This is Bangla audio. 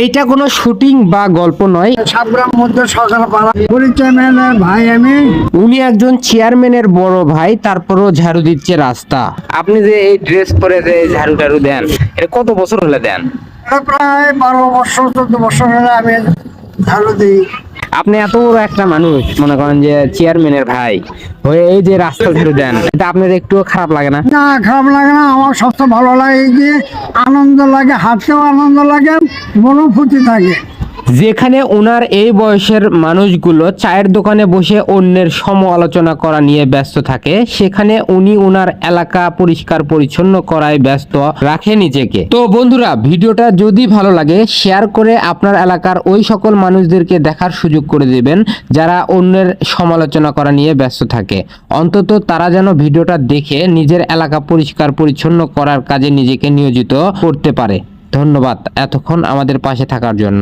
এইটা কোনো শুটিং বা গল্প নয়। সাবগ্রাম মধ্যে সকালপাড়া পরিচয় ভাই আমি। উনি একজন চেয়ারম্যানের বড় ভাই, তারপরও ঝাড়ু দিচ্ছে রাস্তা। আপনি যে এই ড্রেস পরে যে ঝাড়ু টাড়ু দেন, এটা কত বছর হলে দেন? প্রায় 12 বছর 14 বছর হলে আমি ঝাড়ু দিই। আপনি এত বড় একটা মানুষ, মনে করেন যে চেয়ারম্যানের ভাই হয়ে এই যে রাস্তা ঝাড়ু দেন, এটা আপনার একটুও খারাপ লাগে না? না, খারাপ লাগে না। আমার সবচেয়ে ভালো লাগে যে আনন্দ লাগে, হাঁটতেও আনন্দ লাগে, মনও ফুর্তি থাকে। যেখানে ওনার এই বয়সের মানুষগুলো চায়ের দোকানে বসে অন্যের সমালোচনা করা নিয়ে ব্যস্ত থাকে, সেখানে উনি ওনার এলাকা পরিষ্কার পরিচ্ছন্ন করায় ব্যস্ত রাখে নিজেকে। তো বন্ধুরা, ভিডিওটা যদি ভালো লাগে শেয়ার করে আপনার এলাকার ওই সকল মানুষদেরকে দেখার সুযোগ করে দিবেন যারা অন্যের সমালোচনা করা নিয়ে ব্যস্ত থাকে। অন্তত তারা যেন ভিডিওটা দেখে নিজের এলাকা পরিষ্কার পরিচ্ছন্ন করার কাজে নিজেকে নিয়োজিত করতে পারে। ধন্যবাদ এতক্ষণ আমাদের পাশে থাকার জন্য।